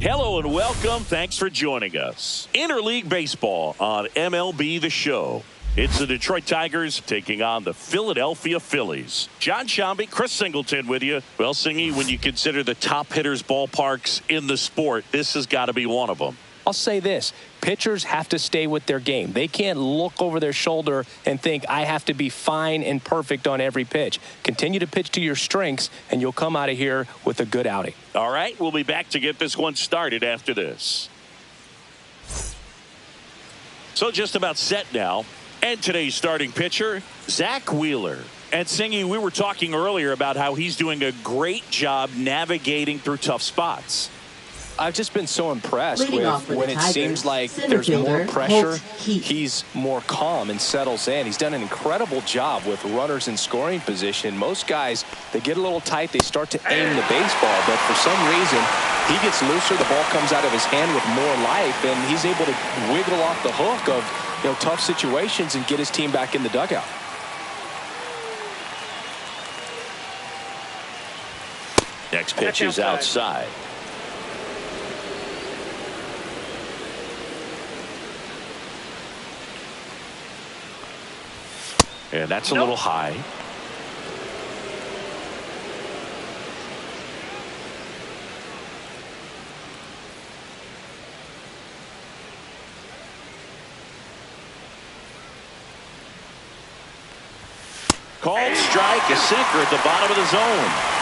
Hello and welcome. Thanks for joining us. Interleague Baseball on MLB The Show. It's the Detroit Tigers taking on the Philadelphia Phillies. John Shambi, Chris Singleton with you. Well, Singy, when you consider the top hitters ballparks in the sport, this has got to be one of them. I'll say this. Pitchers have to stay with their game. They can't look over their shoulder and think, I have to be fine and perfect on every pitch. Continue to pitch to your strengths, and you'll come out of here with a good outing. All right, we'll be back to get this one started after this. So just about set now. And today's starting pitcher, Zach Wheeler. And Singy, we were talking earlier about how he's doing a great job navigating through tough spots. I've just been so impressed with when it seems like there's more fielder, pressure, Heath. he's more calm and settles in. He's done an incredible job with runners in scoring position. Most guys, they get a little tight, they start to aim the baseball, but for some reason, he gets looser, the ball comes out of his hand with more life, and he's able to wiggle off the hook of tough situations and get his team back in the dugout. Next pitch is outside. And that's a little high. Called strike, a sinker at the bottom of the zone.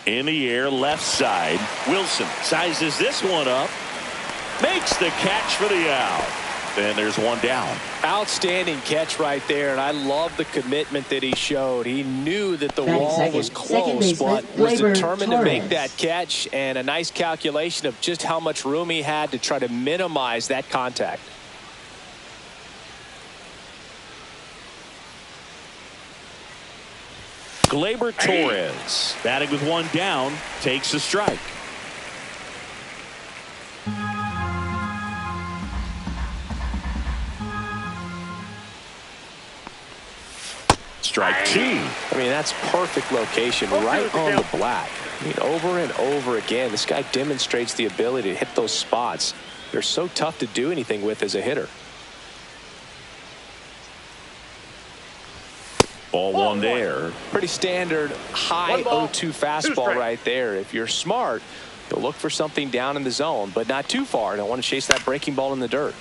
In the air, left side. Wilson sizes this one up. Makes the catch for the out. And there's one down. Outstanding catch right there, and I love the commitment that he showed. He knew that the wall was close, but was determined to make that catch, and a nice calculation of just how much room he had to try to minimize that contact. Gleyber Torres, batting with one down, takes a strike. Strike two. I mean, that's perfect location, right on the black. I mean, over and over again, this guy demonstrates the ability to hit those spots. They're so tough to do anything with as a hitter. Ball one there. Pretty standard high 0-2 fastball right there. If you're smart, you'll look for something down in the zone, but not too far. Don't want to chase that breaking ball in the dirt.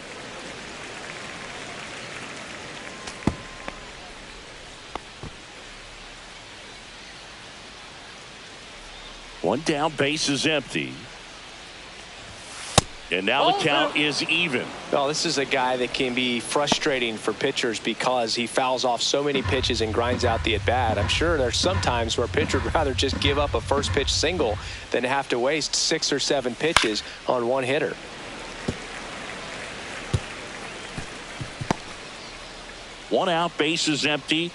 One down, base is empty. And now the count is even. Well, this is a guy that can be frustrating for pitchers because he fouls off so many pitches and grinds out the at-bat. I'm sure there's some times where a pitcher would rather just give up a first pitch single than have to waste 6 or 7 pitches on one hitter. One out, base is empty.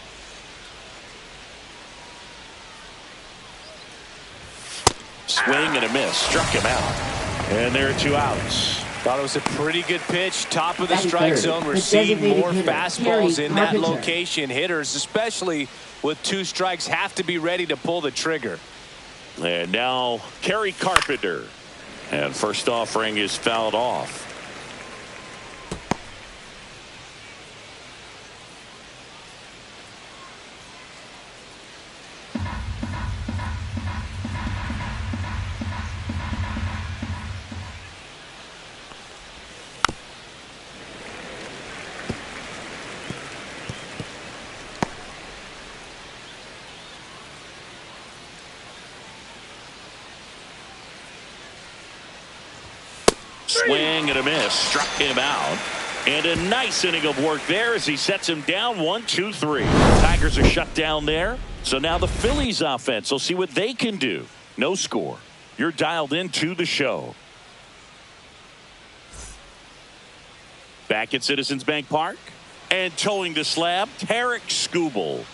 Swing and a miss. Struck him out. And there are 2 outs. Thought it was a pretty good pitch. Top of the strike zone. We're seeing more fastballs in that location. Hitters, especially with 2 strikes, have to be ready to pull the trigger. And now Kerry Carpenter. And first offering is fouled off. Swing and a miss. Struck him out. And a nice inning of work there as he sets him down 1-2-3. Tigers are shut down there. So now the Phillies offense will see what they can do. No score. You're dialed into the show. Back at Citizens Bank Park. And towing the slab, Tarek Skubal.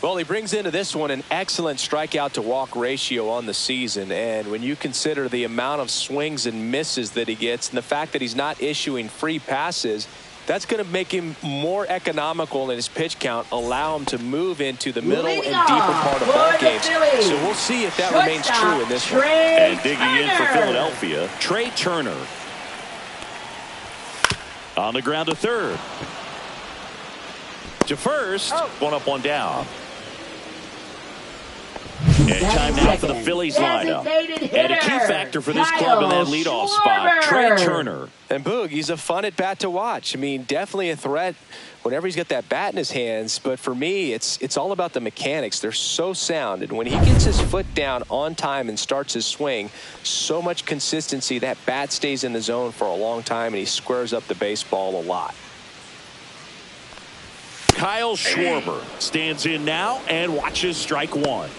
Well, he brings into this one an excellent strikeout to walk ratio on the season. And when you consider the amount of swings and misses that he gets and the fact that he's not issuing free passes, that's going to make him more economical in his pitch count, allow him to move into the middle and deeper part of ball games. So we'll see if that remains true in this one. And digging in for Philadelphia, Trey Turner. On the ground to third. To first, one up, one down. And time now for the Phillies lineup. And a key factor for this club in that leadoff spot, Trey Turner. And Boog, he's a fun at bat to watch. I mean, definitely a threat whenever he's got that bat in his hands. But for me, it's all about the mechanics. They're so sound. And when he gets his foot down on time and starts his swing, so much consistency, that bat stays in the zone for a long time, and he squares up the baseball a lot. Kyle Schwarber stands in now and watches strike one.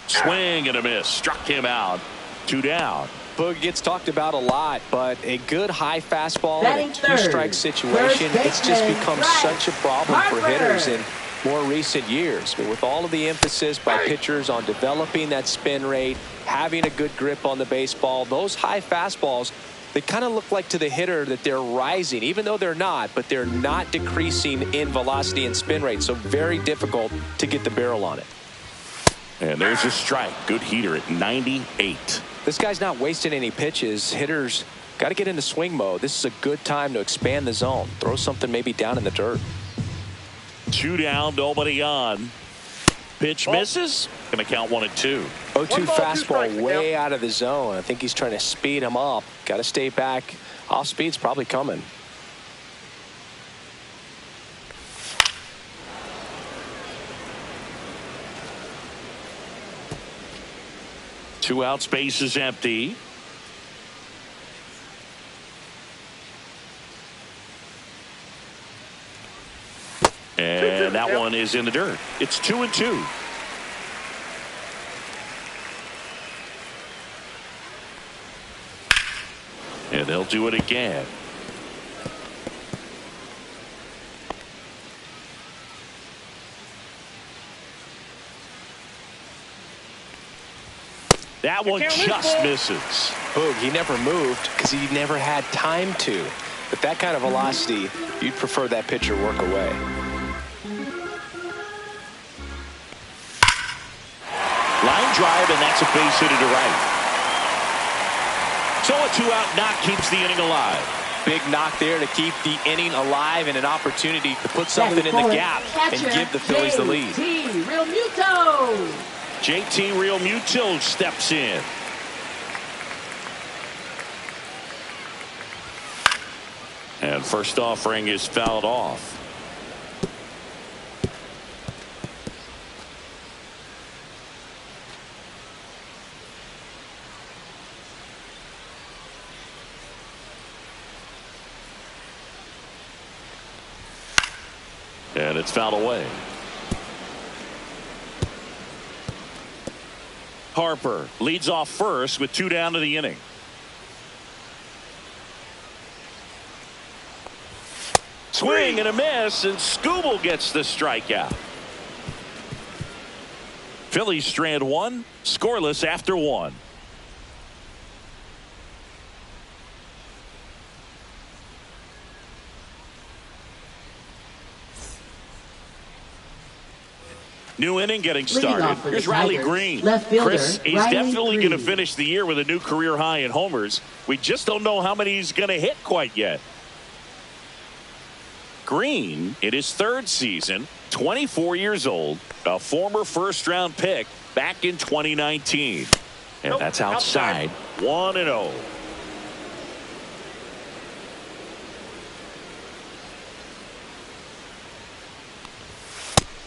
Swing and a miss. Struck him out. 2 down. Boog gets talked about a lot, but a good high fastball in a two-strike situation, it's just become such a problem for hitters in more recent years. I mean, with all of the emphasis by pitchers on developing that spin rate, having a good grip on the baseball, those high fastballs, they kind of look like to the hitter that they're rising, even though they're not, but they're not decreasing in velocity and spin rate, so very difficult to get the barrel on it. And there's a strike. Good heater at 98. This guy's not wasting any pitches. Hitters got to get into swing mode. This is a good time to expand the zone. Throw something maybe down in the dirt. 2 down, nobody on. Pitch misses. Going to count 1-2. 0-2 fastball way out of the zone. I think he's trying to speed him up. Got to stay back. Off speed's probably coming. Two out, space is empty. And that one is in the dirt. It's 2-2. And they'll do it again. That one just misses. Boog, he never moved because he never had time to. With that kind of velocity, you'd prefer that pitcher work away. Line drive, and that's a base hit to right. So a 2-out knock keeps the inning alive. Big knock there to keep the inning alive and an opportunity to put something in the gap and give the Phillies the lead. JT Realmuto steps in. And first offering is fouled off. And it's fouled away. Harper leads off first with 2 down to the inning. Swing and a miss, and Skubal gets the strikeout. Phillies strand 1, scoreless after 1. New inning getting started. Here's Riley Green. Chris, he's definitely going to finish the year with a new career high in homers. We just don't know how many he's going to hit quite yet. Green, in his 3rd season, 24 years old, a former first-round pick back in 2019. And that's outside. 1-0.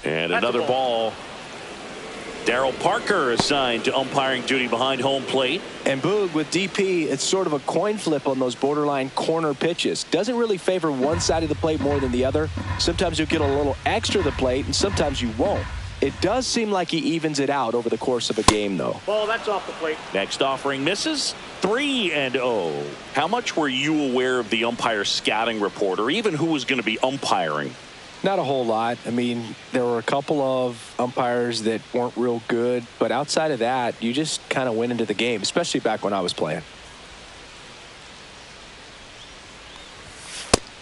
And another ball Darryl Parker assigned to umpiring duty behind home plate. And Boog, with DP, it's sort of a coin flip on those borderline corner pitches. Doesn't really favor one side of the plate more than the other. Sometimes you'll get a little extra the plate, and sometimes you won't. It does seem like he evens it out over the course of a game, though. Ball, that's off the plate. Next offering misses. 3-0. How much were you aware of the umpire scouting report, or even who was going to be umpiring? Not a whole lot. I mean, there were a couple of umpires that weren't real good, but outside of that, you just kind of went into the game, especially back when I was playing.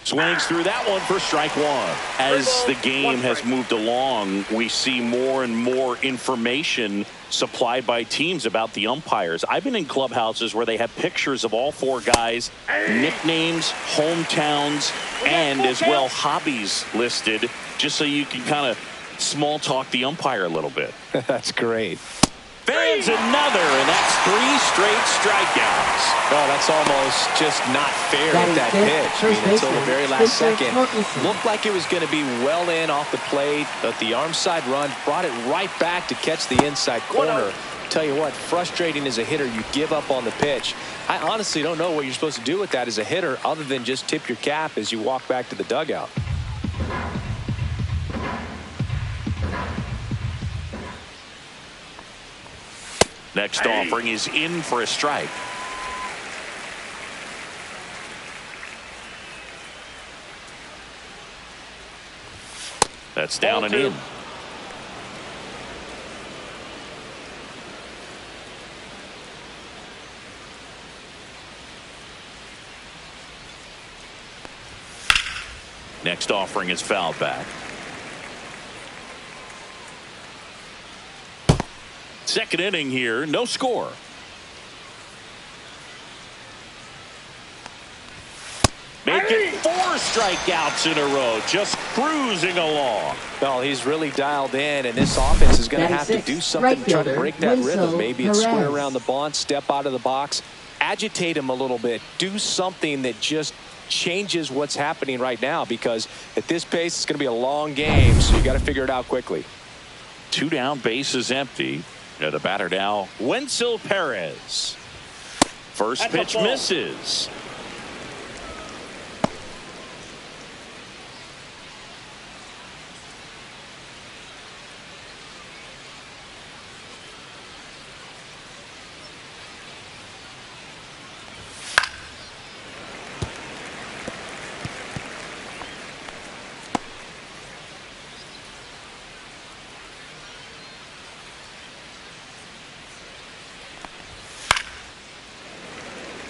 Swings through that one for strike one. As the game has moved along, we see more and more information supplied by teams about the umpires. I've been in clubhouses where they have pictures of all four guys, nicknames, hometowns, and as well hobbies listed, just so you can kind of small talk the umpire a little bit. That's great. Fans another, and that's 3 straight strikeouts. Oh, that's almost just not fair at that pitch. I mean, until the very last second. Looked like it was going to be well in off the plate, but the arm side run brought it right back to catch the inside corner. Tell you what, frustrating as a hitter, you give up on the pitch. I honestly don't know what you're supposed to do with that as a hitter other than just tip your cap as you walk back to the dugout. Next offering is in for a strike. That's down and in. Next offering is fouled back. Second inning here, no score. Making 4 strikeouts in a row, just cruising along. Well, he's really dialed in, and this offense is going to have to do something to try to break that rhythm. Maybe it's square around the bunt, step out of the box, agitate him a little bit, do something that just changes what's happening right now, because at this pace, it's going to be a long game, so you got to figure it out quickly. 2 down, bases empty. Yeah, the batter now, Wenzel Perez. First pitch misses.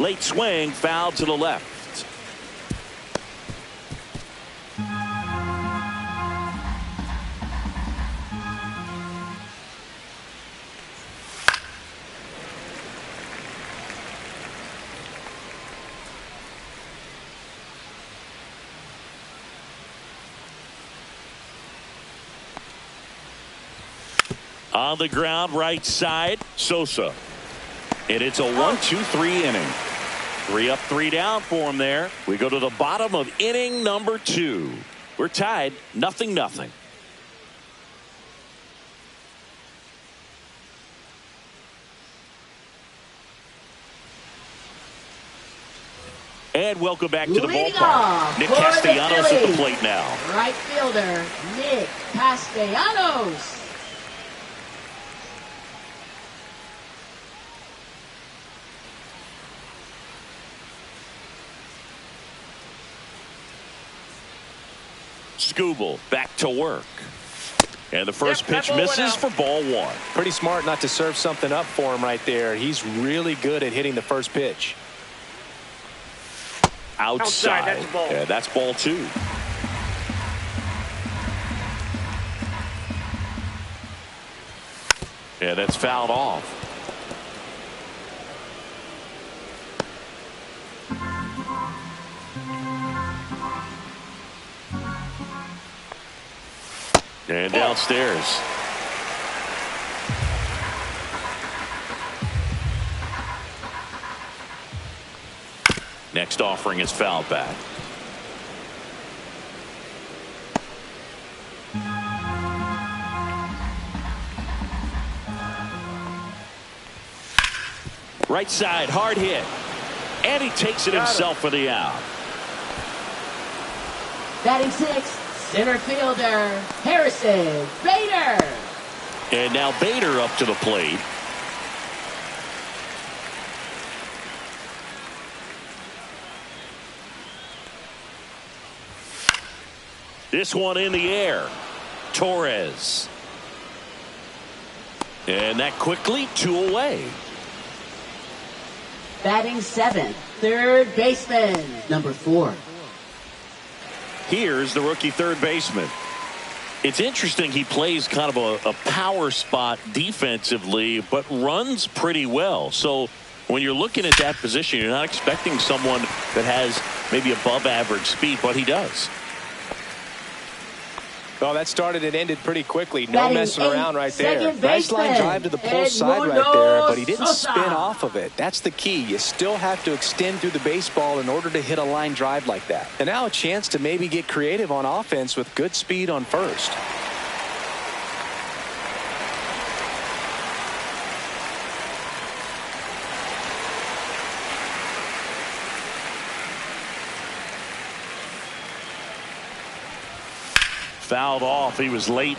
Late swing, foul to the left. On the ground, right side, Sosa. And it's a 1-2-3 inning. 3 up, 3 down for him there. We go to the bottom of inning number 2. We're tied, 0-0. And welcome back to the ballpark. Nick Castellanos at the plate now. Right fielder, Nick Castellanos. Scooble back to work. And the first pitch misses for ball 1. Pretty smart not to serve something up for him right there. He's really good at hitting the first pitch. Outside. That's ball. Yeah, that's ball 2. Yeah, that's fouled off. And downstairs. Next offering is fouled back. Right side, hard hit. And he takes it himself for the out. Batting 6, center fielder, Harrison Bader. And now Bader up to the plate. This one in the air. Torres. And that quickly, 2 away. Batting 7, third baseman, number 4. Here's the rookie third baseman. It's interesting, he plays kind of a power spot defensively, but runs pretty well. So when you're looking at that position, you're not expecting someone that has maybe above average speed, but he does. Well, that started and ended pretty quickly. No Batting messing 8, around right there. second Nice line baseman, drive to the pull side right Edmundo there, but he didn't Sosa. spin off of it. That's the key. You still have to extend through the baseball in order to hit a line drive like that. And now a chance to maybe get creative on offense with good speed on first. Fouled off. He was late.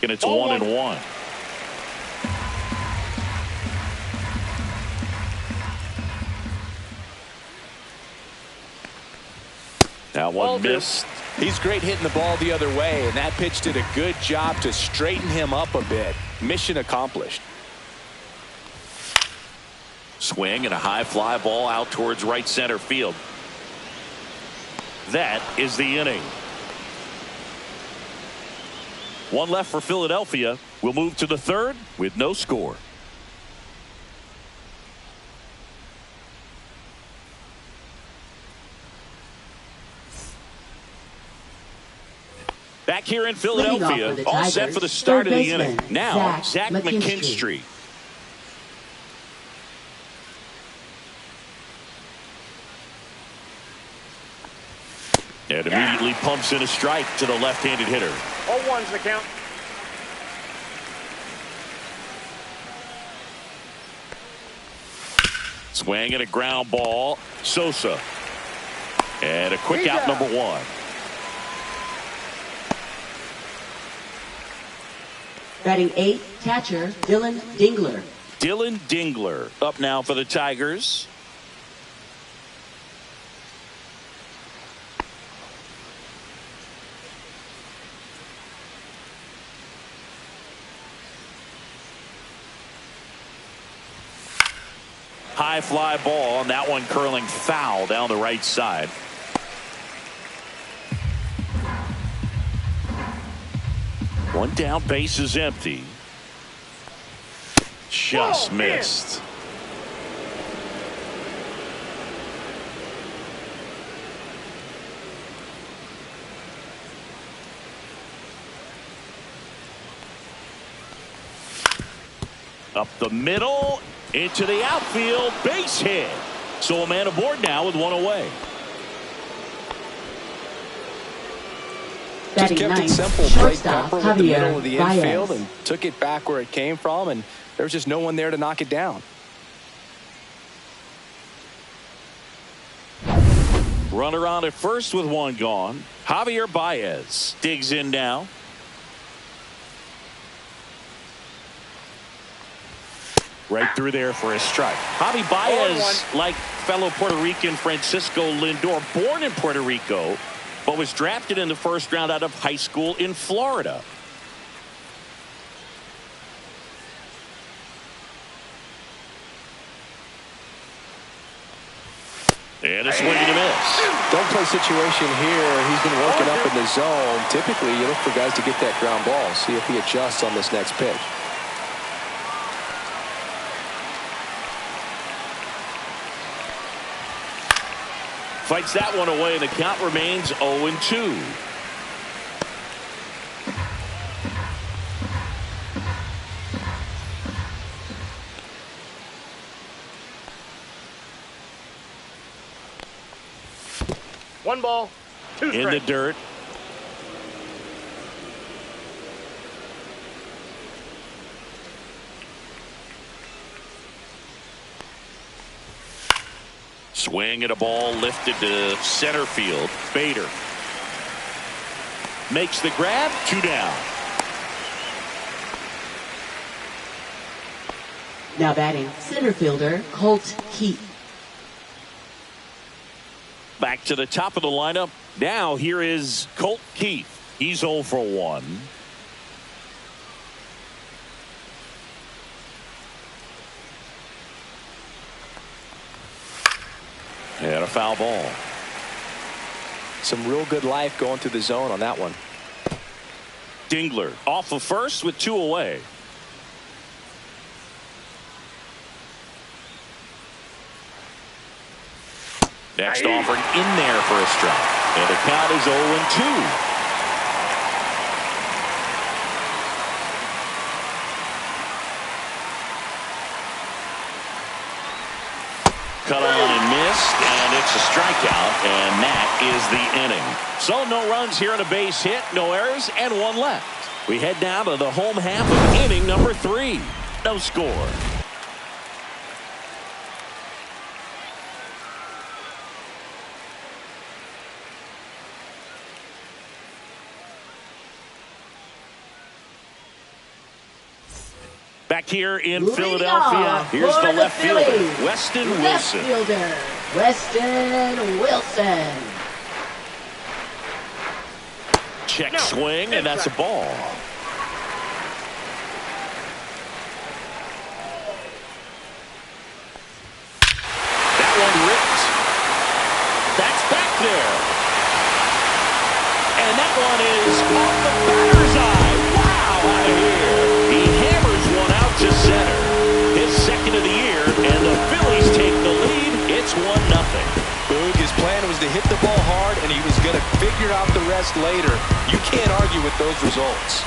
And it's 1-1. That one missed. He's great hitting the ball the other way, and that pitch did a good job to straighten him up a bit. Mission accomplished. Swing and a high fly ball out towards right center field. That is the inning. One left for Philadelphia. We'll move to the third with no score. Back here in Philadelphia, all set for the start of the inning. Now, Zach McKinstry. And immediately pumps in a strike to the left-handed hitter. 0-1's the count. Swing and a ground ball. Sosa. And a quick out, number 1. Batting 8, catcher, Dylan Dingler. Dylan Dingler up now for the Tigers. High fly ball, and that one curling foul down the right side. One down, base is empty. Just missed. Up the middle, into the outfield, base hit. So a man aboard now with 1 away. Just kept it simple, played Pepper with the middle of the infield and took it back where it came from, and there was just no one there to knock it down. Runner on at first with 1 gone. Javier Baez digs in now. Right through there for a strike. Javi Baez, like fellow Puerto Rican Francisco Lindor, born in Puerto Rico, but was drafted in the first round out of high school in Florida. And a swing and a miss. Don't play situation here. He's been working up in the zone. Typically, you look for guys to get that ground ball. See if he adjusts on this next pitch. Fights that one away, and the count remains 0-2. 1 ball, 2 strikes. In the dirt. Swing at a ball lifted to center field. Bader makes the grab. 2 down. Now batting, center fielder Colt Keith. Back to the top of the lineup. Now here is Colt Keith. He's 0 for 1. And a foul ball. Some real good life going through the zone on that one. Dingler off of first with 2 away. Next offering in there for a strike. And the count is 0-2. Cut on and missed, and it's a strikeout, and that is the inning. So no runs here on a base hit, no errors, and 1 left. We head now to the home half of inning number 3. No score. Back here in Philadelphia, here's the left fielder, Weston Wilson. Check swing, and that's a ball. That one ripped. That's back there. And that one is off the batter's eye. Wow, out of here. He hammers one out to center. His second of the year, and the Phillies take the lead. It's 1-0. Boog, his plan was to hit the ball hard, and he was going to figure out the rest later. You can't argue with those results.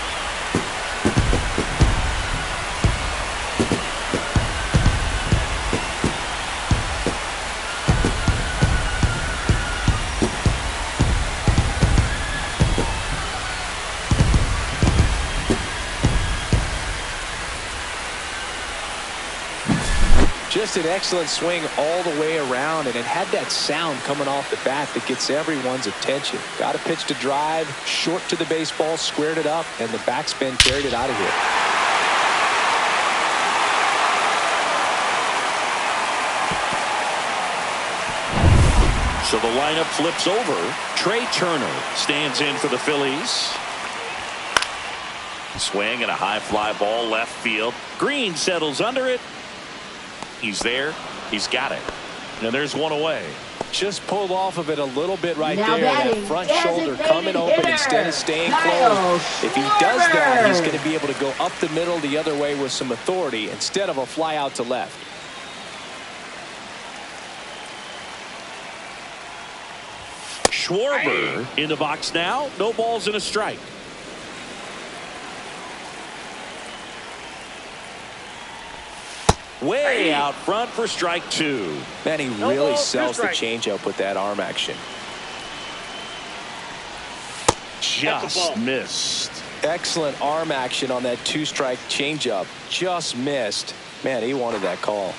Just an excellent swing all the way around, and it had that sound coming off the bat that gets everyone's attention. Got a pitch to drive, short to the baseball, squared it up, and the backspin carried it out of here. So the lineup flips over. Trey Turner stands in for the Phillies. Swing and a high fly ball left field. Green settles under it. He's there. He's got it. And there's 1 away. Just pulled off of it a little bit right now there. That front shoulder coming open instead of staying closed. If he does that, he's going to be able to go up the middle the other way with some authority instead of a fly out to left. Schwarber in the box now. No balls and a strike. Way out front for strike 2. Man, he really sells the changeup with that arm action. Just missed. Excellent arm action on that 2-strike changeup. Just missed. Man, he wanted that call.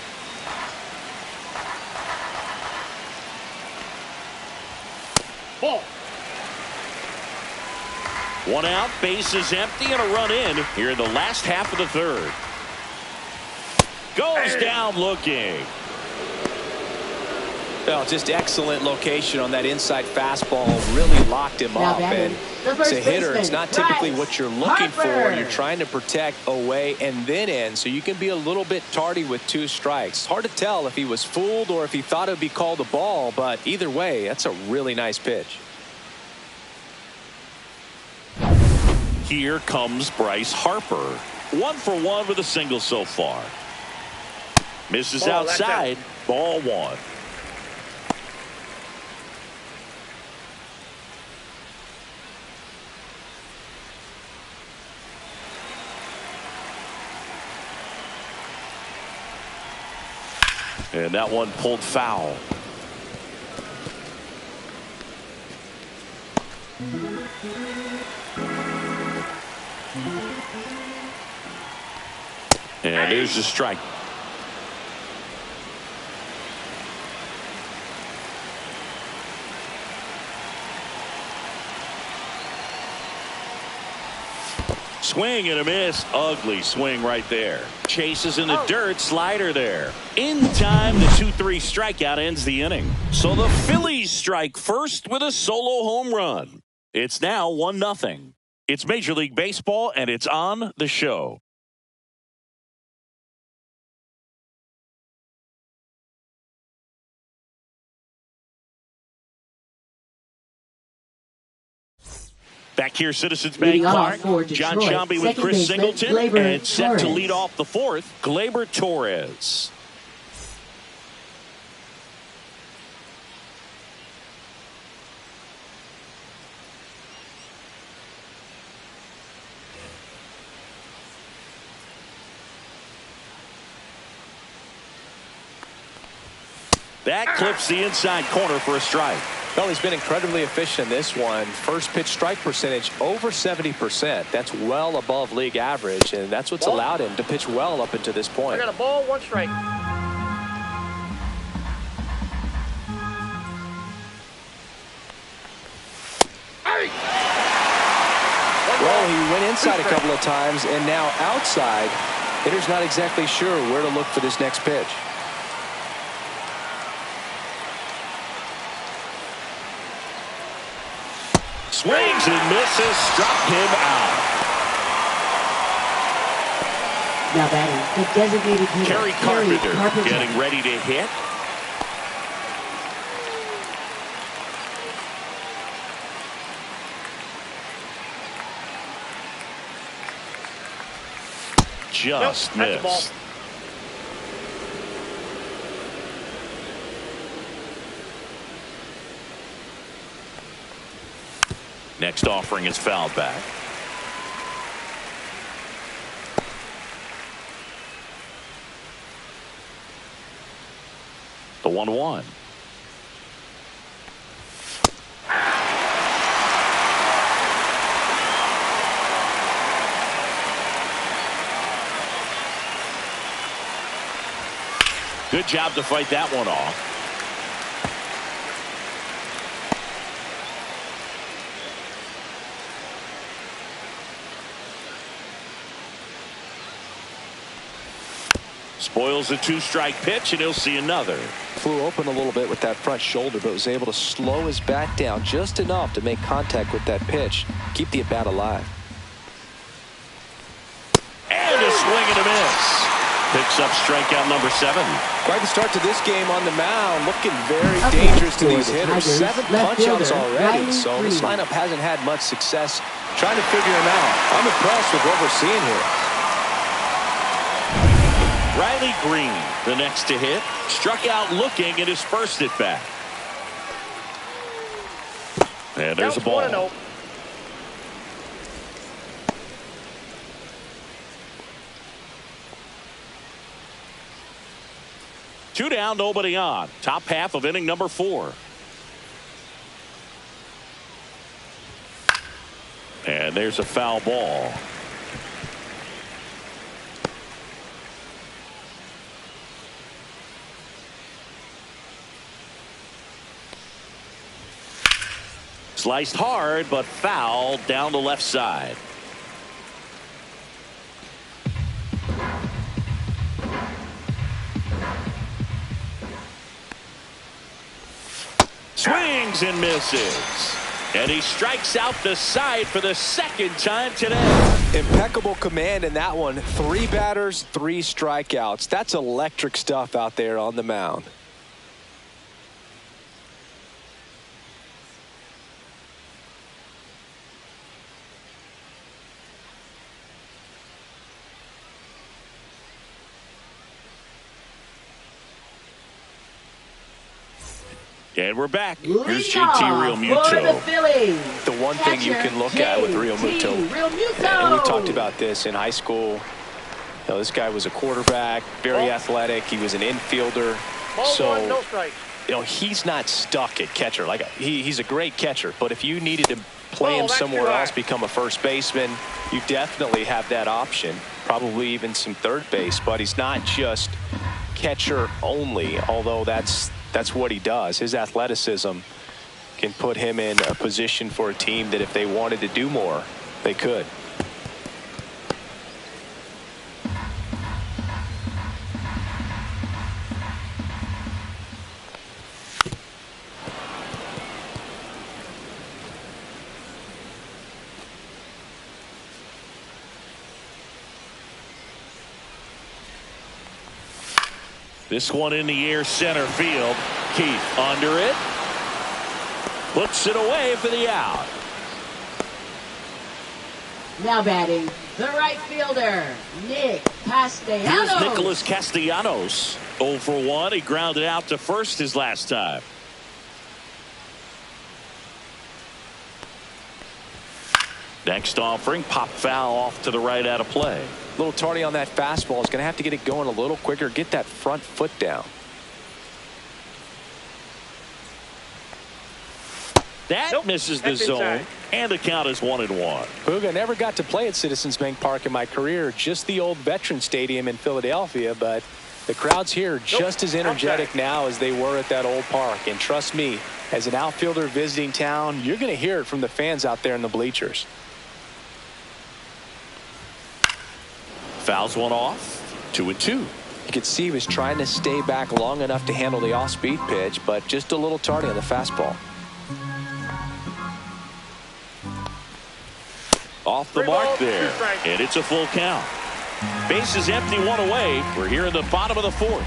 Ball. 1 out, base is empty, and a run in here in the last half of the 3rd. Goes down looking. Well, just excellent location on that inside fastball. Really locked him up. And as a hitter, it's not typically what you're looking for. You're trying to protect away and then in, so you can be a little bit tardy with 2 strikes. Hard to tell if he was fooled or if he thought it would be called a ball, but either way, that's a really nice pitch. Here comes Bryce Harper. 1 for 1 with a single so far. Misses outside. Ball 1. And that one pulled foul. And there's the strike. Swing and a miss. Ugly swing right there. Chases in the dirt. Slider there. In time, the 2-3 strikeout ends the inning. So the Phillies strike first with a solo home run. It's now 1-0. It's Major League Baseball, and it's on the show. Back here, Citizens Bank Park. John Sciambi with Chris Singleton. And set to lead off the fourth, Gleyber Torres. That clips the inside corner for a strike. Well, he's been incredibly efficient in this one. First pitch strike percentage over 70%. That's well above league average, and that's what's allowed him to pitch well up until this point. I got a ball, 1 strike. Well, he went inside a couple of times, and now outside. Hitter's not exactly sure where to look for this next pitch. Swings and misses, struck him out. Now batting, the designated hitter, Kerry Carpenter getting ready to hit. Just missed. Next offering is fouled back. The 1-1. Good job to fight that one off. Spoils a 2-strike pitch, and he'll see another. Flew open a little bit with that front shoulder, but was able to slow his bat down just enough to make contact with that pitch. Keep the at-bat alive. And a swing and a miss. Picks up strikeout number 7. Quite the start to this game on the mound. Looking very dangerous to these hitters. 7 punch-outs already, so this lineup hasn't had much success trying to figure him out. I'm impressed with what we're seeing here. Riley Green, the next to hit, struck out looking at his first at bat. And there's a ball. 1-0. Two down, nobody on. Top half of inning number 4. And there's a foul ball. Sliced hard, but foul down the left side. Swings and misses. And he strikes out the side for the second time today. Impeccable command in that one. 3 batters, 3 strikeouts. That's electric stuff out there on the mound. And we're back. Here's Leading JT off Real for the Muto. Phillies. The one thing you can look at with Real Muto, and we talked about this in high school. You know, this guy was a quarterback, very athletic. He was an infielder. Ball So 1, no strike. he's not stuck at catcher. Like he's a great catcher, but if you needed to play him somewhere else, become a first baseman, you definitely have that option. Probably even some third base, but he's not just catcher only, although that's what he does. His athleticism can put him in a position for a team that if they wanted to do more, they could. This one in the air, center field. Keith under it. Puts it away for the out. Now batting, the right fielder, Nick Castellanos. Here's Nicholas Castellanos. 0 for 1. He grounded out to first his last time. Next offering, pop foul off to the right out of play. A little tardy on that fastball. Is going to have to get it going a little quicker. Get that front foot down. That misses the zone, and the count is 1-1. Puga, never got to play at Citizens Bank Park in my career, just the old Veterans Stadium in Philadelphia, but the crowds here are just as energetic now as they were at that old park. And trust me, as an outfielder visiting town, you're going to hear it from the fans out there in the bleachers. Fouls one off. 2-2. You could see he was trying to stay back long enough to handle the off-speed pitch, but just a little tardy on the fastball. Off the mark there, and it's a full count. Bases empty, one away. We're here in the bottom of the fourth.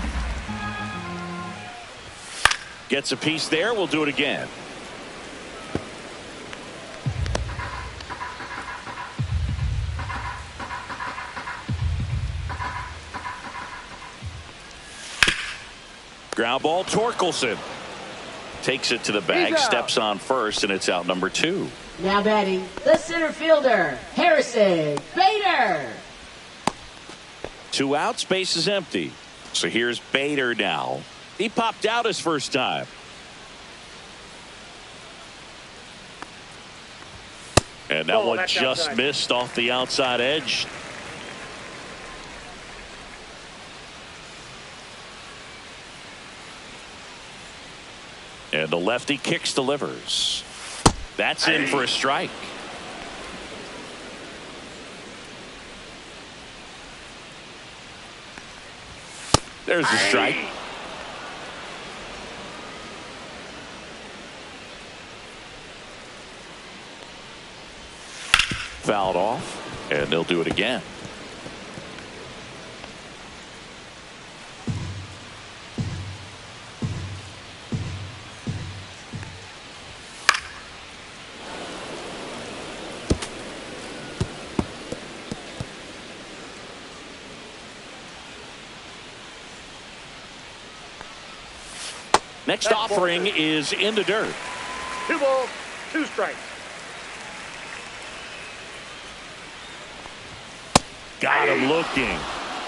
Gets a piece there. We'll do it again. Ground ball, Torkelson takes it to the bag, steps on first, and it's out number 2. Now batting, the center fielder, Harrison Bader. 2 outs, base is empty. So here's Bader now. He popped out his first time. And that one just missed off the outside edge. And the lefty kicks, delivers. That's in for a strike. There's a strike. Fouled off, and they'll do it again. Next offering is in the dirt. 2 balls, 2 strikes. Got him looking.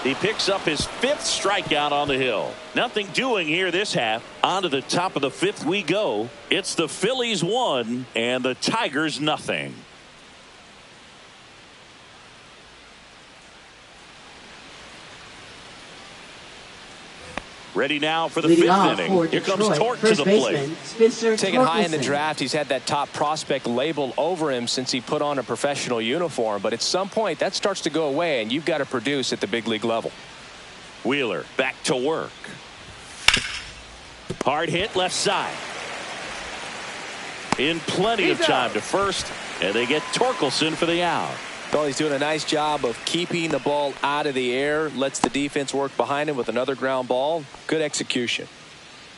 He picks up his 5th strikeout on the hill. Nothing doing here this half. On to the top of the 5th we go. It's the Phillies 1 and the Tigers nothing. Ready now for the 5th inning. Here comes Torque to the plate. Taken high in the draft, he's had that top prospect labeled over him since he put on a professional uniform. But at some point, that starts to go away, and you've got to produce at the big league level. Wheeler back to work. Hard hit left side. In plenty of time to first, and they get Torkelson for the out. Well, he's doing a nice job of keeping the ball out of the air, lets the defense work behind him with another ground ball. Good execution.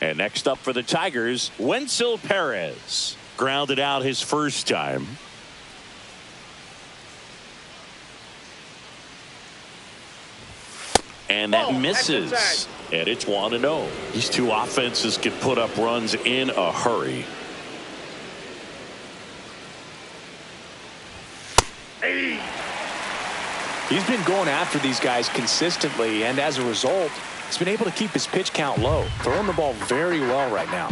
And next up for the Tigers, Wenzel Perez. Grounded out his first time. And that misses. And it's 1-0. These two offenses can put up runs in a hurry. He's been going after these guys consistently, and as a result, He's been able to keep his pitch count low, throwing the ball very well right now.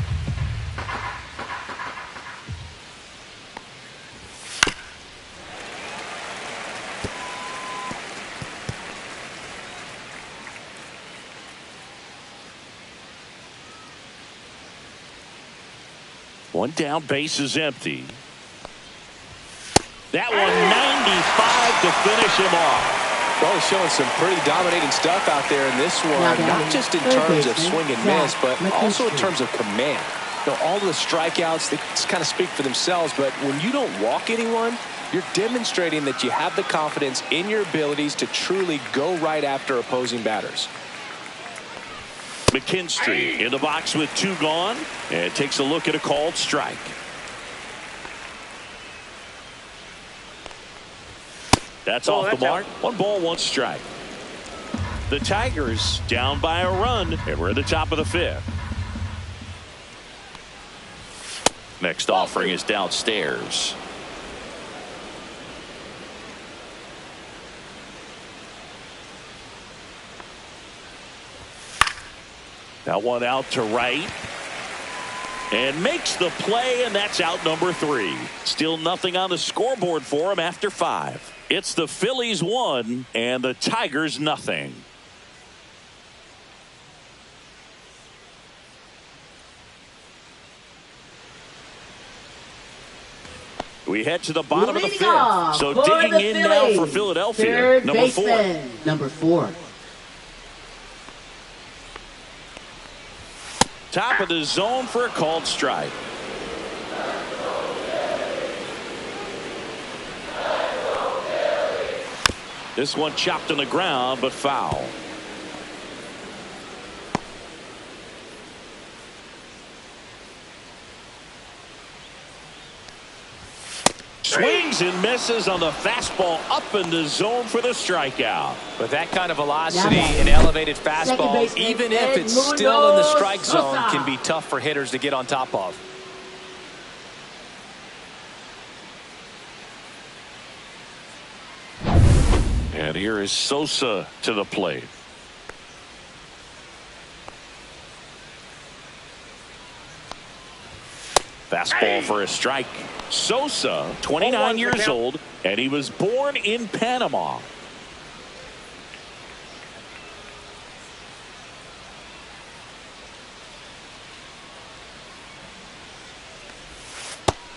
One down, base is empty. That one 95 to finish him off. Well, he's showing some pretty dominating stuff out there in this one, not just in terms of swing and miss, but also in terms of command. You know, all of the strikeouts, they just kind of speak for themselves, but when you don't walk anyone, you're demonstrating that you have the confidence in your abilities to truly go right after opposing batters. McKinstry in the box with 2 gone, and takes a look at a called strike. That's off the mark. 1 ball, 1 strike. The Tigers down by a run, and we're at the top of the 5th. Next offering is downstairs. That one out to right. And makes the play, and that's out number 3. Still nothing on the scoreboard for him after 5. It's the Phillies 1 and the Tigers nothing. We head to the bottom of the 5th. So digging in now for Philadelphia, number 4. Number 4. Top of the zone for a called strike. This one chopped on the ground, but foul. Swings and misses on the fastball up in the zone for the strikeout. With that kind of velocity and elevated fastball, even if it's still in the strike zone, can be tough for hitters to get on top of. And here is Sosa to the plate. Fastball for a strike. Sosa, 29 years old, and he was born in Panama.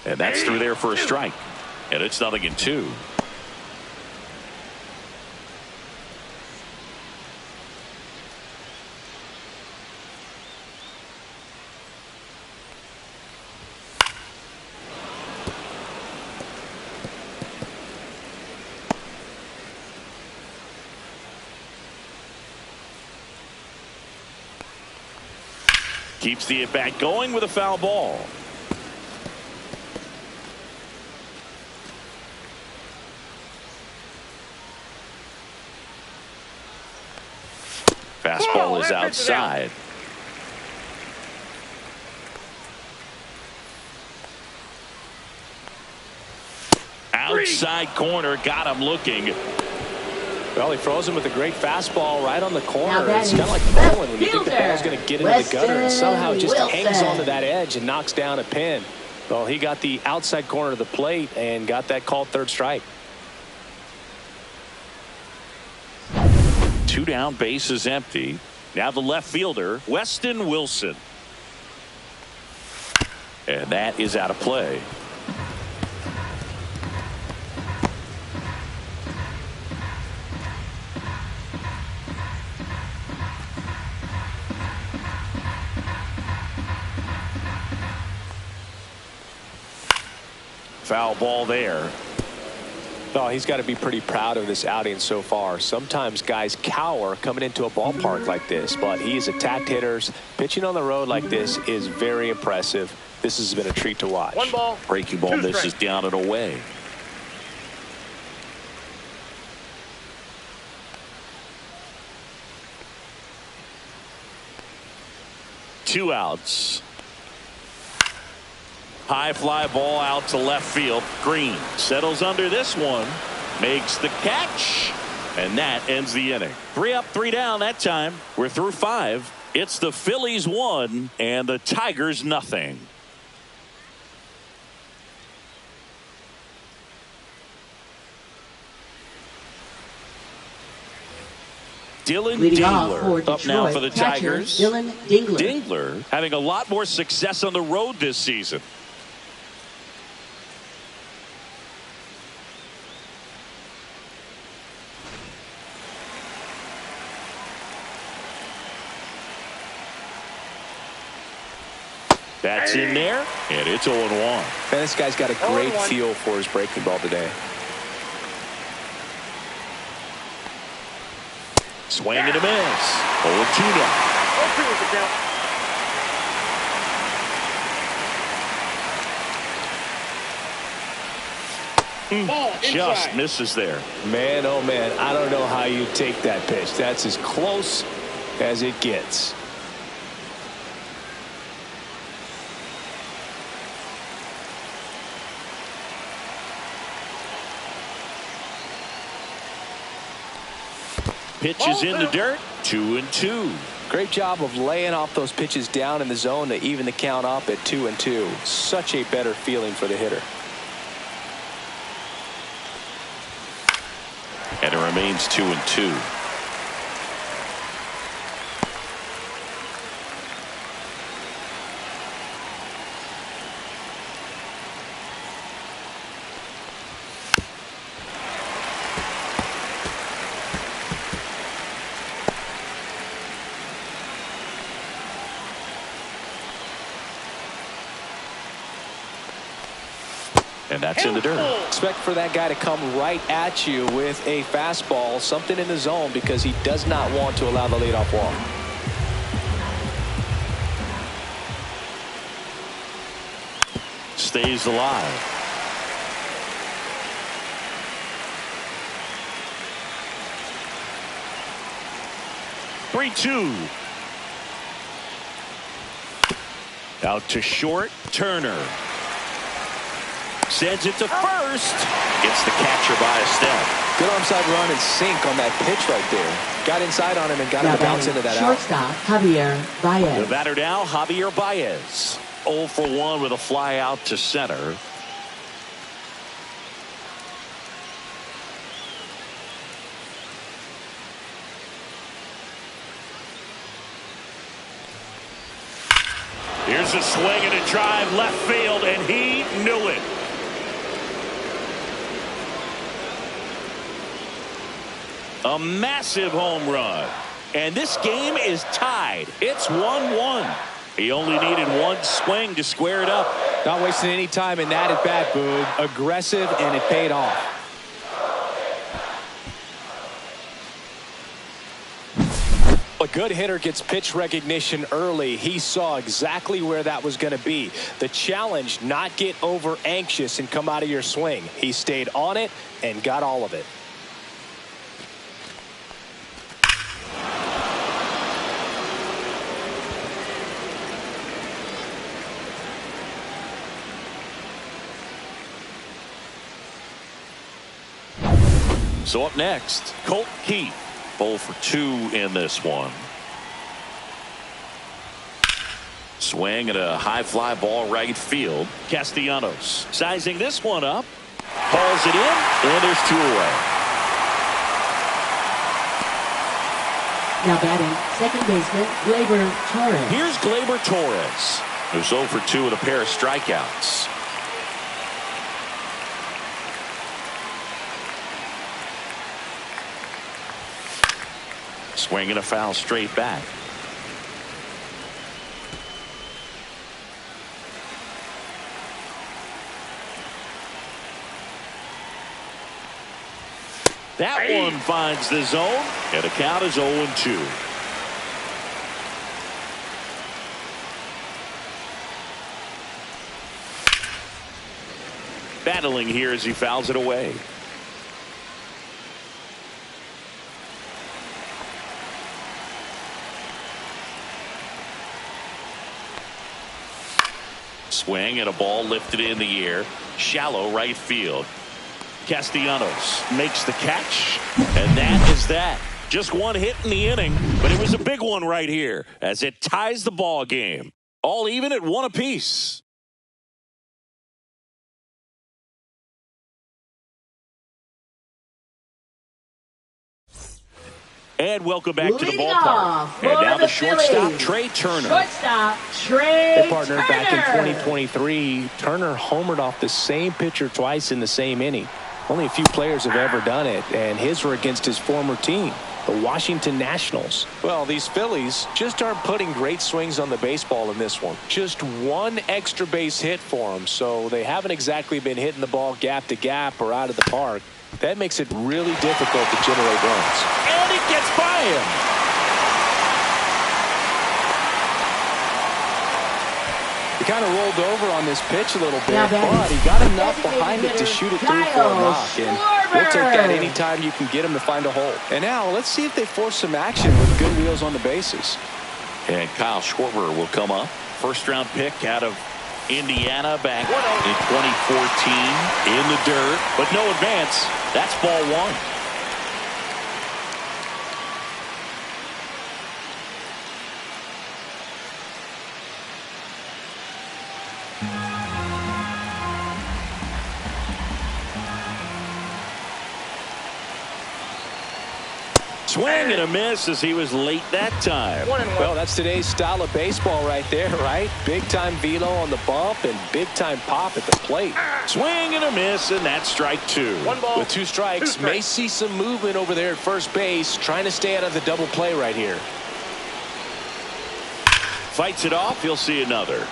And that's through there for a strike. And it's 0-2. Keeps the at-bat going with a foul ball. Fastball is outside. Outside corner, got him looking. Well, he froze him with a great fastball right on the corner. It's kind of like bowling when you think the ball's going to get into the gutter, and somehow it just hangs onto that edge and knocks down a pin. Well, he got the outside corner of the plate and got that called third strike. 2 down, base is empty. Now the left fielder, Weston Wilson. And that is out of play. Foul ball there. Oh, he's got to be pretty proud of this outing so far. Sometimes guys cower coming into a ballpark like this, but he's attacked hitters. Pitching on the road like this is very impressive. This has been a treat to watch. 1 ball. Breaking ball misses down and away. Two outs. High fly ball out to left field. Green settles under this one. Makes the catch. And that ends the inning. 3 up, 3 down that time. We're through 5. It's the Phillies 1 and the Tigers nothing. Dylan Dingler up now for the Tigers. Dylan Dingler. Dingler having a lot more success on the road this season. That's in there, and it's 0-1. Man, this guy's got a great feel for his breaking ball today. Swing and a miss. 0-2 now. Just misses there. Man, oh man, I don't know how you take that pitch. That's as close as it gets. Pitches in the dirt. 2-2. Great job of laying off those pitches down in the zone to even the count up at 2-2. Such a better feeling for the hitter. And it remains 2-2. And that's in the dirt. Expect for that guy to come right at you with a fastball, something in the zone, because he does not want to allow the leadoff walk. Stays alive. Three-two. Out to short. Turner sends it to first. Gets the catcher by a step. Good onside run and sink on that pitch right there. Got inside on him and got him to bounce into that out. Shortstop, Javier Baez. The batter now, Javier Baez. 0 for 1 with a fly out to center. Here's a swing and a drive left field, and he knew it. A massive home run. And this game is tied. It's 1-1. He only needed one swing to square it up. Not wasting any time in that at bat, Boog. Aggressive, and it paid off. A good hitter gets pitch recognition early. He saw exactly where that was going to be. The challenge, not get over anxious and come out of your swing. He stayed on it and got all of it. So up next, Colt Keith. 0 for 2 in this one. Swing at a high fly ball right field. Castellanos sizing this one up. Hauls it in, and there's 2 away. Now batting, second baseman, Gleyber Torres. Here's Gleyber Torres, who's 0 for 2 with a pair of strikeouts. Swing and a foul straight back. That one finds the zone, and the count is 0-2. Battling here as he fouls it away. Swing and a ball lifted in the air. Shallow right field. Castellanos makes the catch, and that is that. Just one hit in the inning, but it was a big one right here as it ties the ball game. All even at 1 apiece. And welcome back to the ballpark. And now the shortstop, Trey Turner. Shortstop, Trey partner, Turner. back in 2023, Turner homered off the same pitcher twice in the same inning. Only a few players have ever done it, and his were against his former team, the Washington Nationals. Well, these Phillies just aren't putting great swings on the baseball in this one. Just one extra base hit for them, so they haven't exactly been hitting the ball gap to gap or out of the park. That makes it really difficult to generate runs. And it gets by him. He kind of rolled over on this pitch a little bit, but he got enough behind it to shoot it through for a knock. And we'll take that anytime you can get him to find a hole. And now let's see if they force some action with good wheels on the bases. And Kyle Schwarber will come up. First-round pick out of Indiana back in 2014 in the dirt, but no advance. That's ball one. Swing and a miss as he was late that time. Well, that's today's style of baseball right there, right? Big-time velo on the bump and big-time pop at the plate. Swing and a miss, and that's strike 2. With 2 strikes, may see some movement over there at first base, trying to stay out of the double play right here. Fights it off. He'll see another.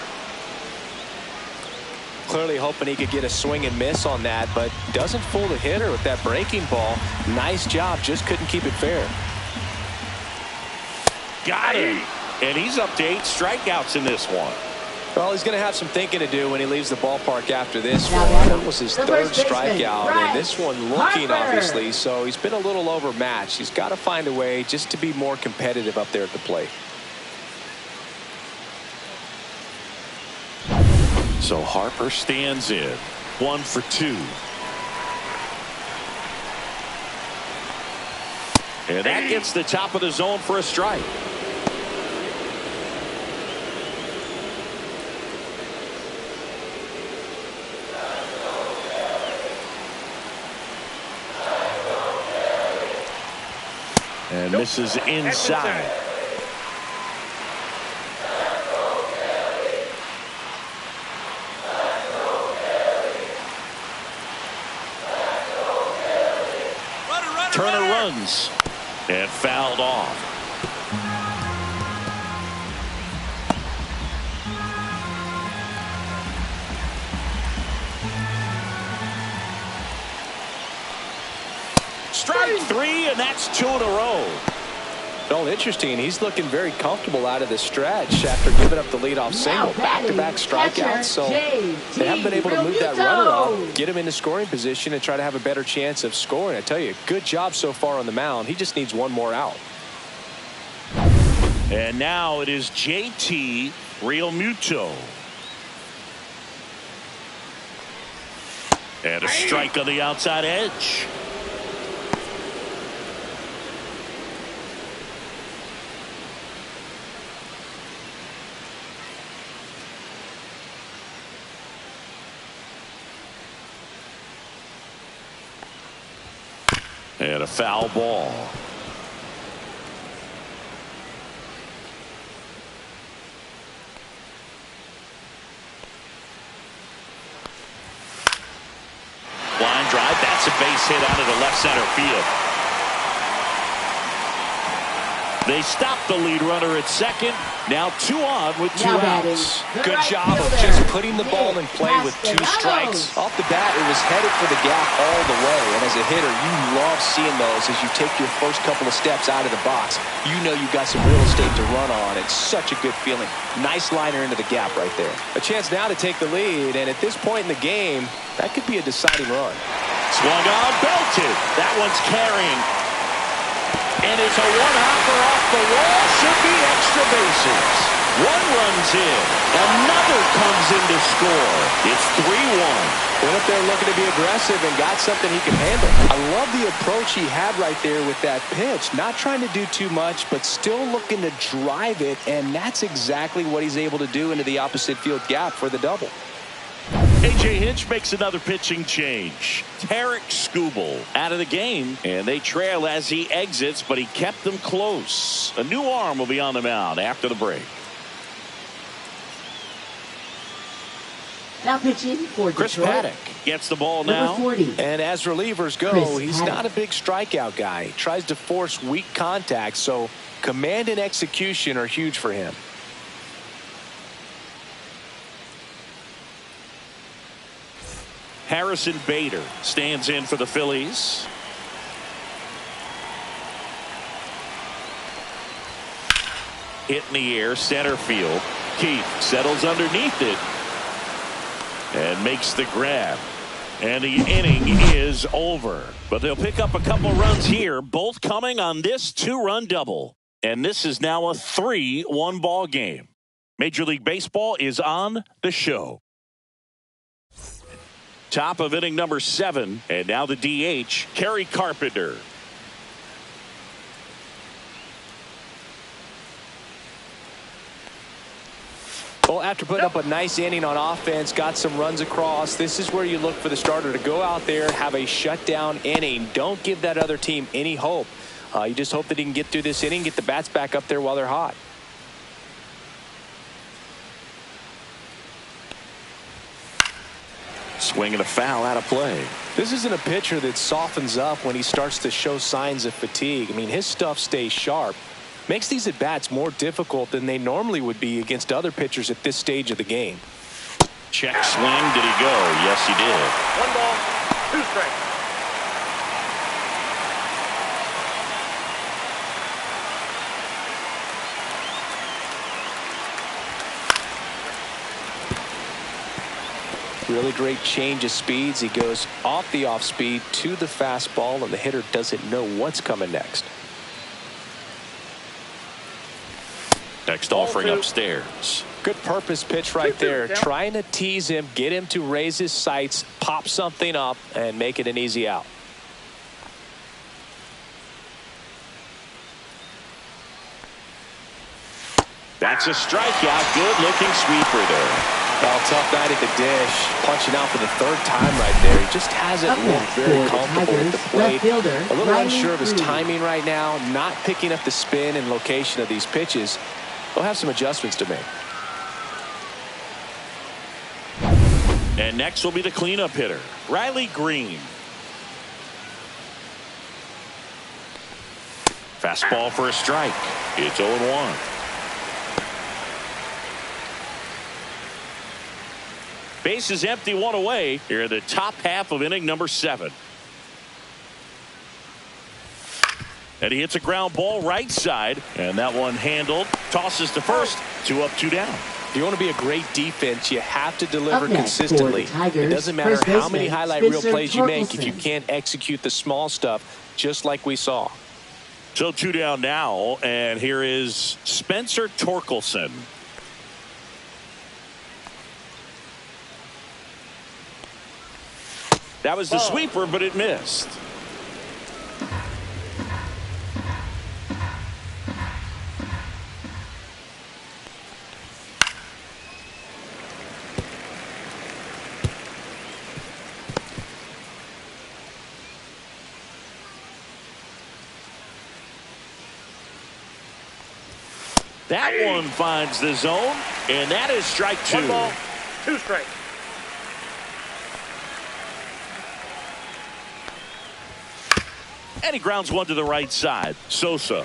Clearly hoping he could get a swing and miss on that, but doesn't fool the hitter with that breaking ball. Nice job, just couldn't keep it fair. Got him. And he's up to 8 strikeouts in this one. Well, he's going to have some thinking to do when he leaves the ballpark after this one. That was his 3rd strikeout, and this one looking obviously, so he's been a little overmatched. He's got to find a way just to be more competitive up there at the plate. So Harper stands in. 1 for 2. And that gets the top of the zone for a strike. And this is inside. Turner runs and fouled off. Strike 3, and that's 2 in a row. Well, interesting. He's looking very comfortable out of the stretch after giving up the leadoff single. Back-to-back strikeouts. So they haven't been able to move that runner up, get him into scoring position, and try to have a better chance of scoring. I tell you, good job so far on the mound. He just needs one more out. And now it is JT Realmuto. And a strike on the outside edge. And a foul ball. Line drive. That's a base hit out of the left center field. They stop the lead runner at second. Now 2 on with 2 outs. Good job of just putting the ball in play with 2 strikes. Off the bat, it was headed for the gap all the way. And as a hitter, you love seeing those as you take your first couple of steps out of the box. You know you've got some real estate to run on. It's such a good feeling. Nice liner into the gap right there. A chance now to take the lead. And at this point in the game, that could be a deciding run. Swung on, belted. That one's carrying. And it's a one-hopper off the wall. Should be extra bases. 1 runs in. Another comes in to score. It's 3-1. Went up there looking to be aggressive and got something he can handle. I love the approach he had right there with that pitch. Not trying to do too much, but still looking to drive it, and that's exactly what he's able to do into the opposite field gap for the double. A.J. Hinch makes another pitching change. Tarek Skubal out of the game, and they trail as he exits, but he kept them close. A new arm will be on the mound after the break. Now pitching for Chris Detroit. Paddock gets the ball now. Number 40. And as relievers go, Chris he's Paddock. not a big strikeout guy. He tries to force weak contact, so command and execution are huge for him. Harrison Bader stands in for the Phillies. Hit in the air, center field. Keith settles underneath it and makes the grab. And the inning is over. But they'll pick up a couple runs here, both coming on this two-run double. And this is now a 3-1 ball game. Major League Baseball is on the show. Top of inning number 7, and now the DH, Kerry Carpenter. Well, after putting up a nice inning on offense, got some runs across, this is where you look for the starter to go out there, have a shutdown inning. Don't give that other team any hope. You just hope that he can get through this inning, get the bats back up there while they're hot. Swing and a foul out of play. This isn't a pitcher that softens up when he starts to show signs of fatigue. I mean, his stuff stays sharp. Makes these at-bats more difficult than they normally would be against other pitchers at this stage of the game. Check swing. Did he go? Yes, he did. 1 ball, 2 strikes. Really great change of speeds. He goes off the off speed to the fastball, and the hitter doesn't know what's coming next. Next offering upstairs. Good purpose pitch right there. Trying to tease him, get him to raise his sights, pop something up, and make it an easy out. That's a strikeout. Good looking sweeper there. Well, tough night at the dish. Punching out for the 3rd time right there. He just hasn't looked very comfortable at the plate. A little unsure of his timing right now. Not picking up the spin and location of these pitches. He'll have some adjustments to make. And next will be the cleanup hitter, Riley Green. Fastball for a strike. It's 0-1. Base is empty, 1 away here in the top half of inning number 7. And he hits a ground ball right side, and that one handled. Tosses to first. 2 up, 2 down. If you want to be a great defense, you have to deliver Up next consistently. for the Tigers, It doesn't matter first how many baseman, highlight reel Spencer plays you make if Torkelson. you can't execute the small stuff, just like we saw. So 2 down now, and here is Spencer Torkelson. That was the sweeper, but it missed. That one finds the zone, and that is strike 2. 1 ball, 2 strikes. And he grounds one to the right side. Sosa.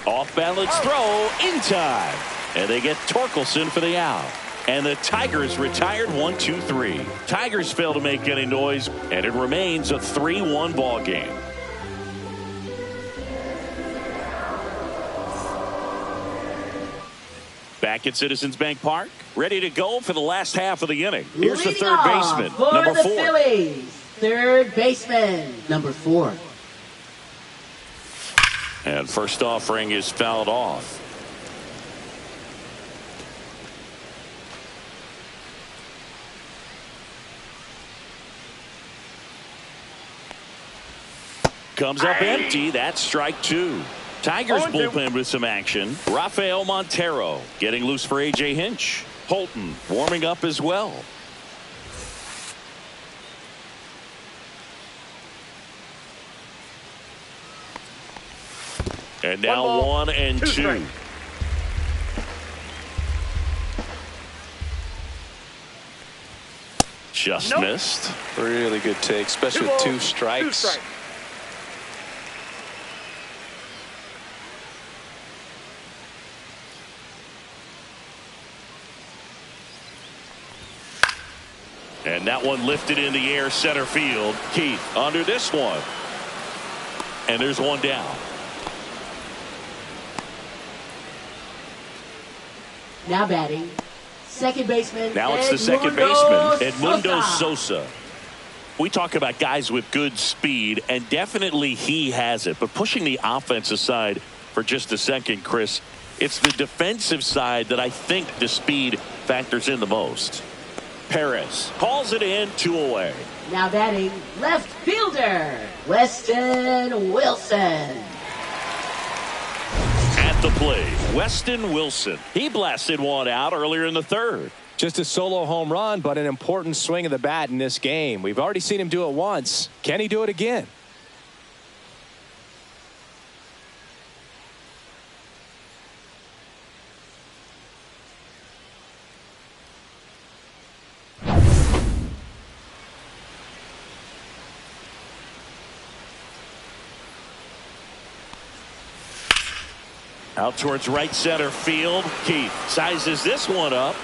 Off balance throw in time. And they get Torkelson for the out. And the Tigers retired 1-2-3. Tigers fail to make any noise, and it remains a 3-1 ball game. Back at Citizens Bank Park, ready to go for the last half of the inning. Here's the Leading third off baseman, for number the 4. Phillies, third baseman, number 4. And first offering is fouled off. Comes up empty. That's strike two. Tigers 0-2. bullpen with some action. Rafael Montero getting loose for A.J. Hinch. Holton warming up as well. And now 1 and 2. Strike. Just missed. Really good take, especially with 2 strikes. 2 strikes. And that one lifted in the air center field. Keith under this one. And there's one down. Now batting, second baseman. Now it's the second baseman, Edmundo Sosa. We talk about guys with good speed, and definitely he has it. But pushing the offense aside for just a second, Chris, it's the defensive side that I think the speed factors in the most. Perez calls it in, 2 away. Now batting, left fielder, Weston Wilson. At the plate, Weston Wilson. He blasted one out earlier in the third. Just a solo home run, but an important swing of the bat in this game. We've already seen him do it once. Can he do it again? Out towards right center field. Keith sizes this one up.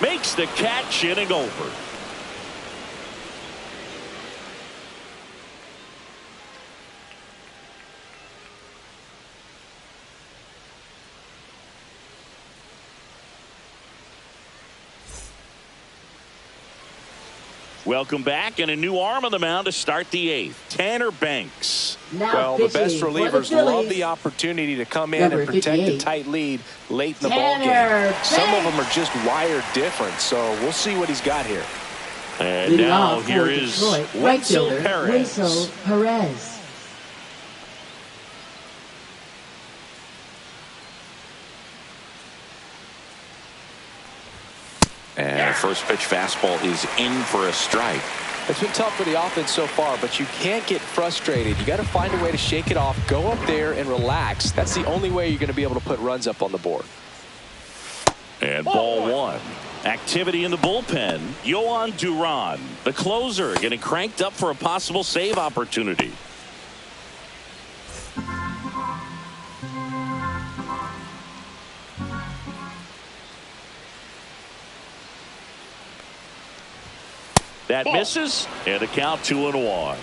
Makes the catch, inning over. Welcome back, and a new arm on the mound to start the 8th. Tanner Banks. Now well, the best relievers love the opportunity to come in and protect a tight lead late in the ball game. Some of them are just wired different, so we'll see what he's got here. And now here is right fielder Perez. Wencel Perez. And first pitch fastball is in for a strike. It's been tough for the offense so far, but you can't get frustrated. You got to find a way to shake it off, go up there and relax. That's the only way you're going to be able to put runs up on the board. And ball one. Activity in the bullpen. Yohan Duran, the closer, getting cranked up for a possible save opportunity. That misses, and a count 2-1.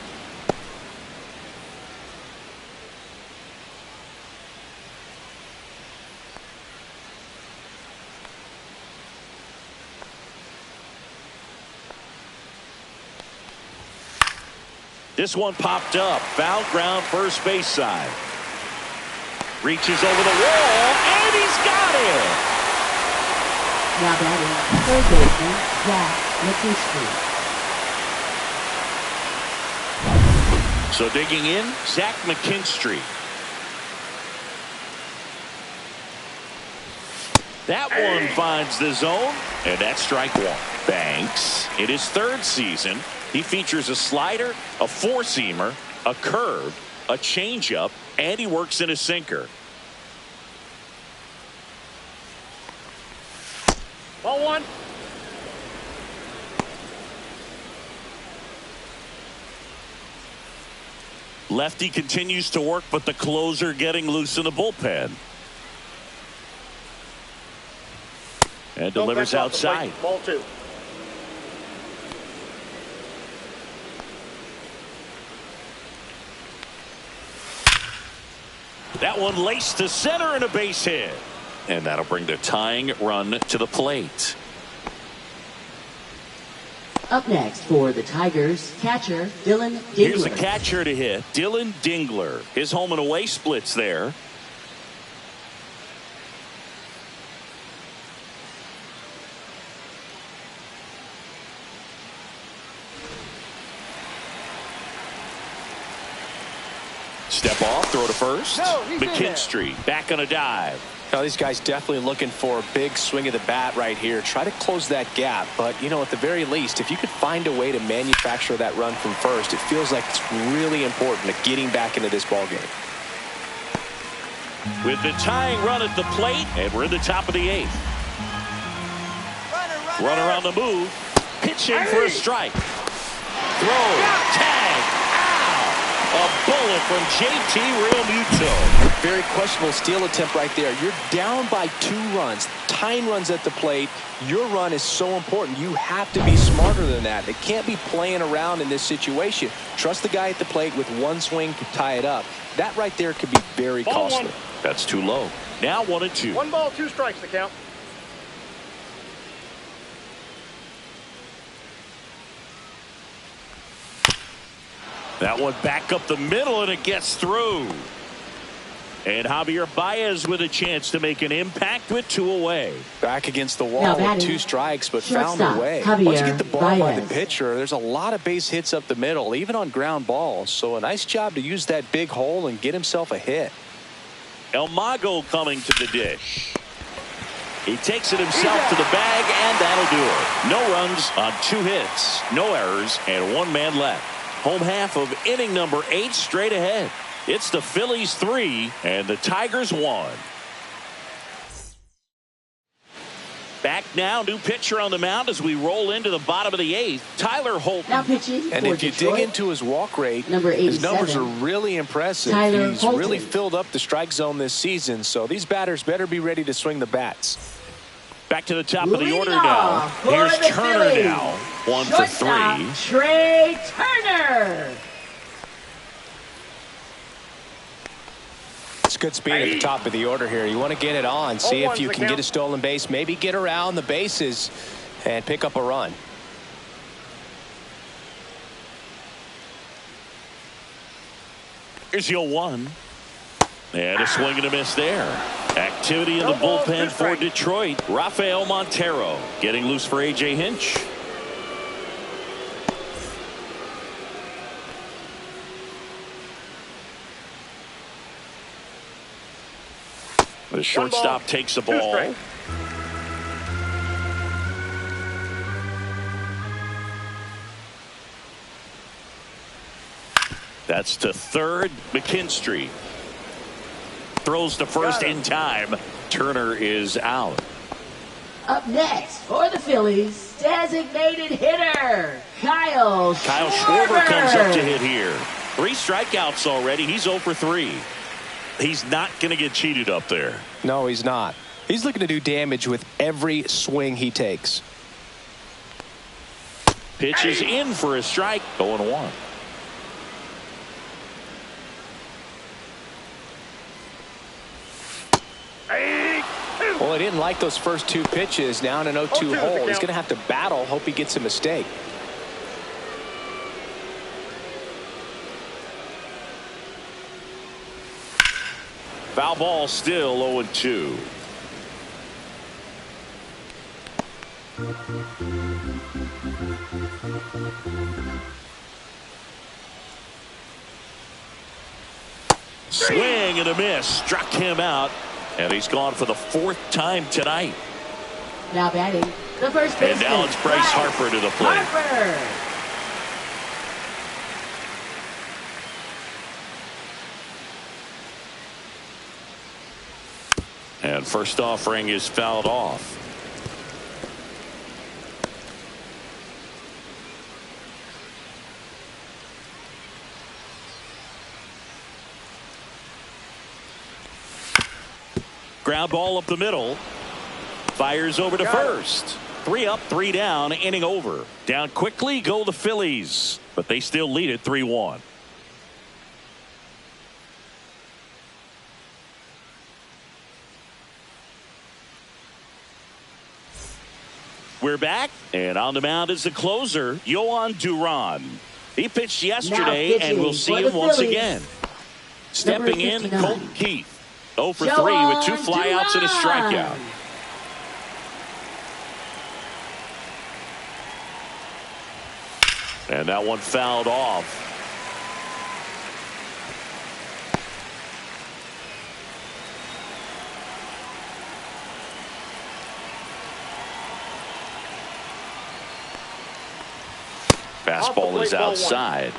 This one popped up. Foul ground, first base side. Reaches over the wall, and he's got it. Now batting, third baseman Zach McKinstry. So digging in, Zach McKinstry. That one finds the zone, and that's strike one. Banks, in his third season, he features a slider, a four-seamer, a curve, a changeup, and he works in a sinker. Ball one. Lefty continues to work, but the closer getting loose in the bullpen. And delivers outside. Ball two. That one laced to center and a base hit. And that'll bring the tying run to the plate. Up next for the Tigers, catcher Dylan Dingler. Here's a catcher to hit, Dylan Dingler. His home and away splits there. Step off, throw to first. No, he's in McKinstry back on a dive. Now, these guys definitely looking for a big swing of the bat right here. Try to close that gap. But, you know, at the very least, if you could find a way to manufacture that run from first, it feels like it's really important to getting back into this ball game. With the tying run at the plate, and we're in the top of the 8th. Runner on the move. Pitching for a strike. Throw. Tag. Ow. A bullet from JT Realmuto. Very questionable steal attempt right there. You're down by 2 runs. Tying runs at the plate. Your run is so important. You have to be smarter than that. It can't be playing around in this situation. Trust the guy at the plate with 1 swing to tie it up. That right there could be very costly. That's too low. Now 1-2. 1 ball, 2 strikes to count. That one back up the middle, and it gets through. And Javier Baez with a chance to make an impact with 2 away. Back against the wall with 2 strikes, but found a way. Javier Once you get the ball by the Baez. pitcher, there's a lot of base hits up the middle, even on ground balls. So a nice job to use that big hole and get himself a hit. El Mago coming to the dish. He takes it himself to the bag, and that'll do it. No runs on 2 hits, no errors, and 1 man left. Home half of inning number 8 straight ahead. It's the Phillies 3 and the Tigers 1. Back now, new pitcher on the mound as we roll into the bottom of the 8th. Tyler Holton. Now pitching And for if you Detroit, dig into his walk rate, number his numbers 87, are really impressive. Tyler He's Holton. really filled up the strike zone this season, so these batters better be ready to swing the bats. Back to the top of the Leading order now. off for Here's the Turner Phillies. now. 1 for Shortstop, 3. Trey Turner. It's good speed at the top of the order here. You want to get it on, see if you can get a stolen base, maybe get around the bases and pick up a run. Here's 0-1. And a swing and a miss there. Activity in the bullpen for Detroit. Rafael Montero getting loose for A.J. Hinch. The shortstop takes the ball. That's to third. McKinstry throws to first in time. Turner is out. Up next for the Phillies, designated hitter, Kyle Schwarber comes up to hit here. 3 strikeouts already. He's 0 for 3. He's not going to get cheated up there. No, he's not. He's looking to do damage with every swing he takes. Pitch is in for a strike. 0-1. Well, he didn't like those first 2 pitches. Now in an 0-2 hole, he's going to have to battle. Hope he gets a mistake. Foul ball, still 0-2. Swing and a miss. Struck him out. And he's gone for the 4th time tonight. Now batting, the first baseman. And now it's Bryce Harper to the plate. Harper. And first offering is fouled off. Ground ball up the middle. Fires over to first. 3 up, 3 down, inning over. Down quickly go the Phillies, but they still lead it 3-1. We're back, and on the mound is the closer, Yohan Duran. He pitched yesterday, and we'll see him once again. Stepping in, Colton Keith. 0 for 3 with 2 flyouts and a strikeout. And that one fouled off. fastball is outside.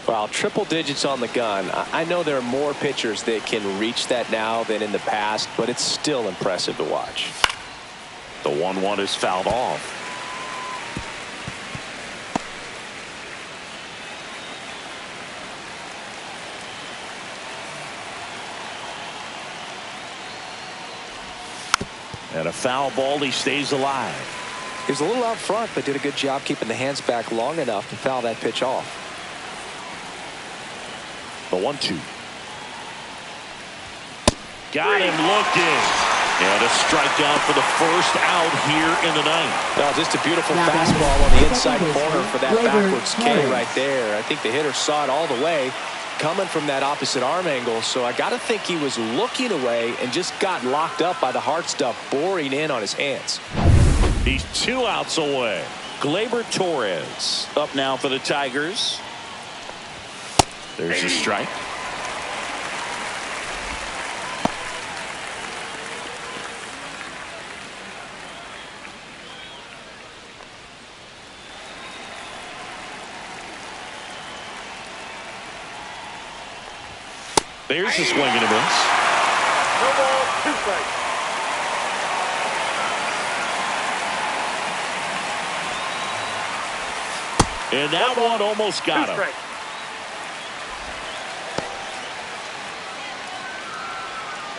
Well, triple digits on the gun. I know there are more pitchers that can reach that now than in the past, but it's still impressive to watch. The 1-1 is fouled off. And a foul ball. He stays alive. He was a little out front, but did a good job keeping the hands back long enough to foul that pitch off. The 1-2. Got him looking. And a strikeout for the first out here in the ninth. Well, just a beautiful fastball on the inside corner for that backwards K right there. I think the hitter saw it all the way coming from that opposite arm angle. So I got to think he was looking away and just got locked up by the hard stuff boring in on his hands. He's 2 outs away. Gleyber Torres up now for the Tigers. There's a strike. There's a swing and a miss. No ball, 2 strikes. And that one almost got him.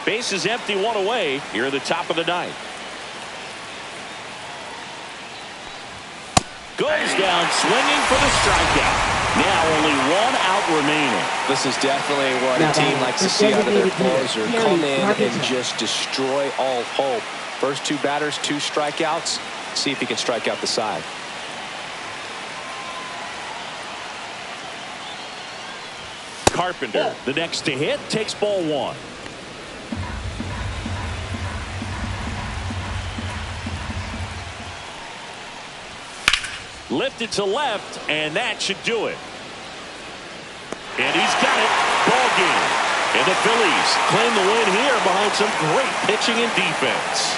Base is empty, 1 away here at the top of the ninth. Goes down swinging for the strikeout. Now only 1 out remaining. This is definitely what a team likes to see out of their closer. Come in and just destroy all hope. First 2 batters, 2 strikeouts. See if he can strike out the side. Carpenter, the next to hit, takes ball 1. Lifted to left, and that should do it. And he's got it. Ball game. And the Phillies claim the win here behind some great pitching and defense.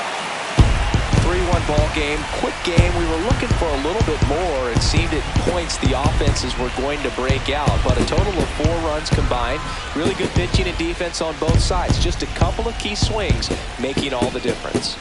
3-1 ball game. Quick game. We were looking for a little bit more. It seemed at points the offenses were going to break out, but a total of 4 runs combined. Really good pitching and defense on both sides. Just a couple of key swings making all the difference.